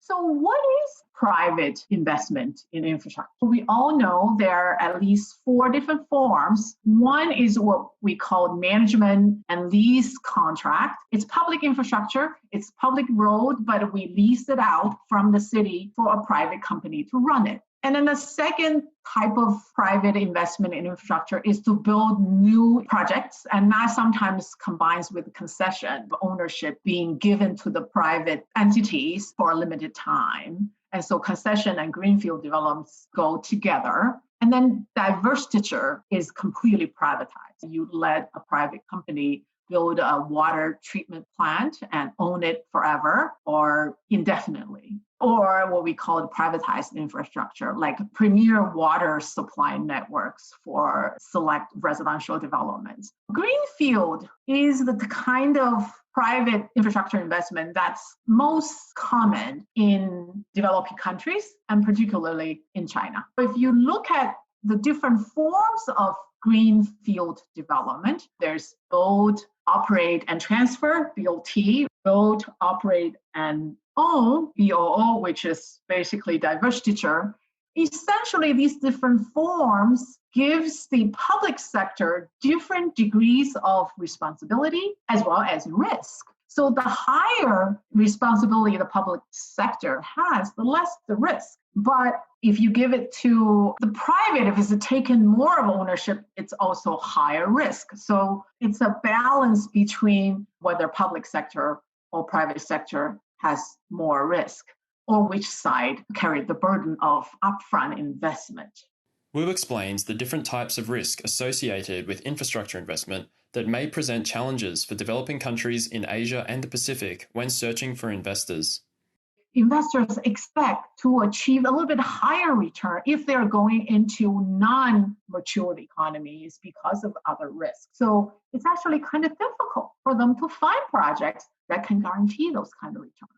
So what is private investment in infrastructure? We all know there are at least four different forms. One is what we call management and lease contract. It's public infrastructure, it's public road, but we lease it out from the city for a private company to run it. And then the second type of private investment in infrastructure is to build new projects, and that sometimes combines with concession ownership being given to the private entities for a limited time. And so concession and greenfield developments go together. And then divestiture is completely privatized. You let a private company build a water treatment plant and own it forever or indefinitely, or what we call privatized infrastructure, like premier water supply networks for select residential developments. Greenfield is the kind of private infrastructure investment that's most common in developing countries, and particularly in China. If you look at the different forms of greenfield development, there's build, operate, and transfer, BOT, build, operate, and own, BOO, which is basically divestiture. Essentially, these different forms gives the public sector different degrees of responsibility as well as risk. So the higher responsibility the public sector has, the less the risk. But if you give it to the private, if it's taken more of ownership, it's also higher risk. So it's a balance between whether public sector or private sector has more risk, or which side carried the burden of upfront investment. Wu explains the different types of risk associated with infrastructure investment that may present challenges for developing countries in Asia and the Pacific when searching for investors. Investors expect to achieve a little bit higher return if they're going into non-matured economies because of other risks. So it's actually kind of difficult for them to find projects that can guarantee those kind of returns.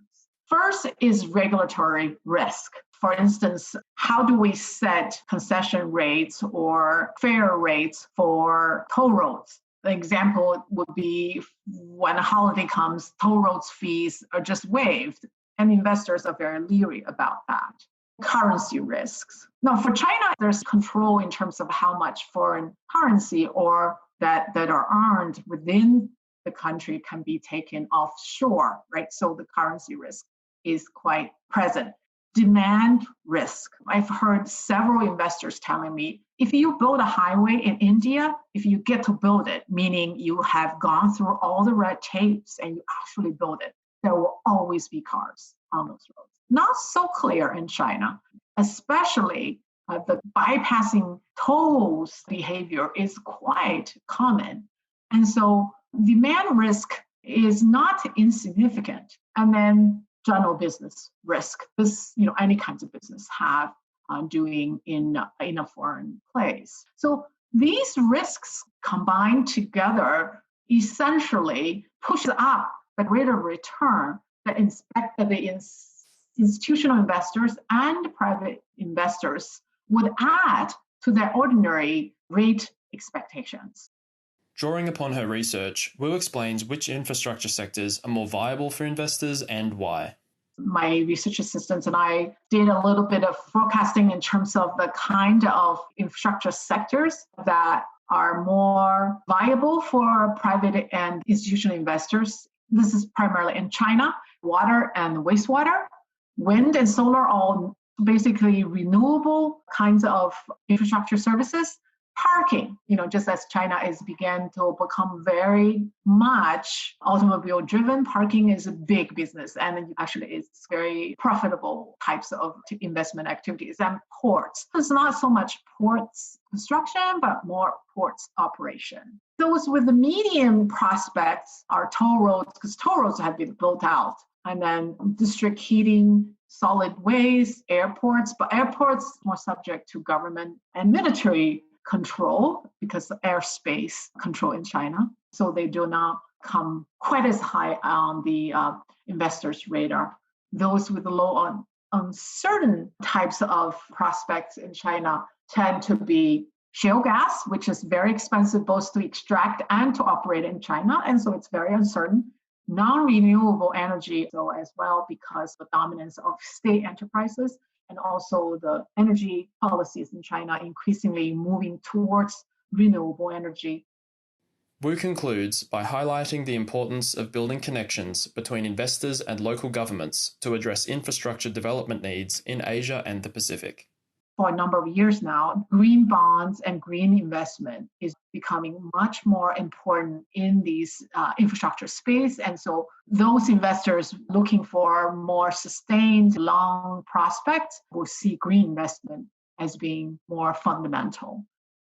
First is regulatory risk. For instance, how do we set concession rates or fare rates for toll roads? The example would be when a holiday comes, toll roads fees are just waived, and investors are very leery about that. Currency risks. Now, for China, there's control in terms of how much foreign currency or that are earned within the country can be taken offshore, right? So the currency risk is quite present. Demand risk. I've heard several investors telling me, if you build a highway in India, if you get to build it, meaning you have gone through all the red tapes and you actually build it, there will always be cars on those roads. Not so clear in China, especially the bypassing tolls behavior is quite common. And so demand risk is not insignificant. And then general business risk. This, any kinds of business have doing in a foreign place. So these risks combined together essentially push up the rate of return that the institutional investors and private investors would add to their ordinary rate expectations. Drawing upon her research, Wu explains which infrastructure sectors are more viable for investors and why. My research assistants and I did a little bit of forecasting in terms of the kind of infrastructure sectors that are more viable for private and institutional investors. This is primarily in China, water and wastewater, wind and solar, all basically renewable kinds of infrastructure services. Parking, just as China is began to become very much automobile driven, parking is a big business and actually it's very profitable types of investment activities. And ports, it's not so much ports construction, but more ports operation. Those with the medium prospects are toll roads, because toll roads have been built out. And then district heating, solid waste, airports, but airports more subject to government and military control because airspace control in China. So they do not come quite as high on the investors' radar. Those with low on uncertain types of prospects in China tend to be shale gas, which is very expensive both to extract and to operate in China. And so it's very uncertain. non-renewable energy so as well because of the dominance of state enterprises and also the energy policies in China increasingly moving towards renewable energy. Wu concludes by highlighting the importance of building connections between investors and local governments to address infrastructure development needs in Asia and the Pacific. For a number of years now, green bonds and green investment is becoming much more important in these infrastructure space. And so those investors looking for more sustained long prospects will see green investment as being more fundamental.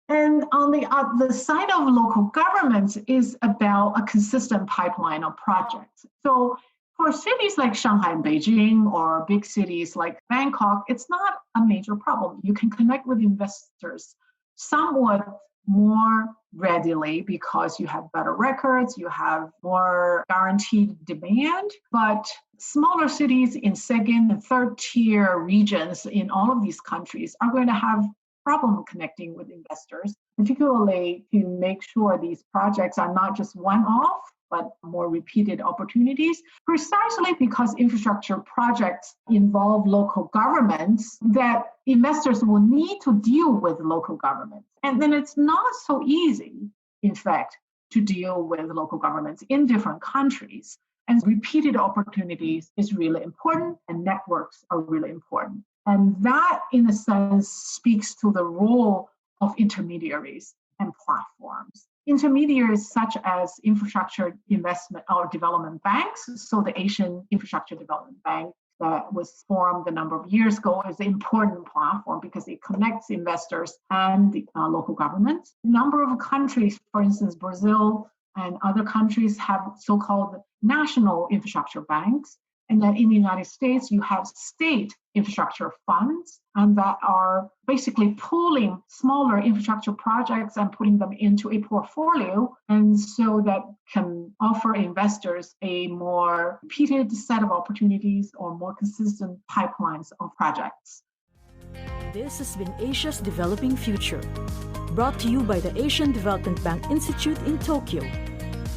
And on the side of local governments is about a consistent pipeline of projects. So for cities like Shanghai and Beijing or big cities like Bangkok, it's not a major problem. You can connect with investors somewhat more readily because you have better records, you have more guaranteed demand. But smaller cities in second and third tier regions in all of these countries are going to have problem connecting with investors, particularly to make sure these projects are not just one-off, but more repeated opportunities, precisely because infrastructure projects involve local governments that investors will need to deal with local governments. And then it's not so easy, in fact, to deal with local governments in different countries. And repeated opportunities is really important, and networks are really important. And that, in a sense, speaks to the role of intermediaries and platforms. Intermediaries such as infrastructure investment or development banks, so the Asian Infrastructure Development Bank that was formed a number of years ago is an important platform because it connects investors and the local governments. A number of countries, for instance, Brazil and other countries have so-called national infrastructure banks. And then in the United States, you have state infrastructure funds, and that are basically pooling smaller infrastructure projects and putting them into a portfolio, and so that can offer investors a more repeated set of opportunities or more consistent pipelines of projects. This has been Asia's Developing Future, brought to you by the Asian Development Bank Institute in Tokyo.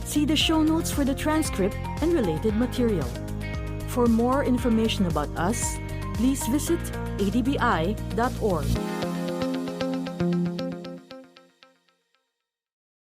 See the show notes for the transcript and related material. For more information about us, please visit adbi.org.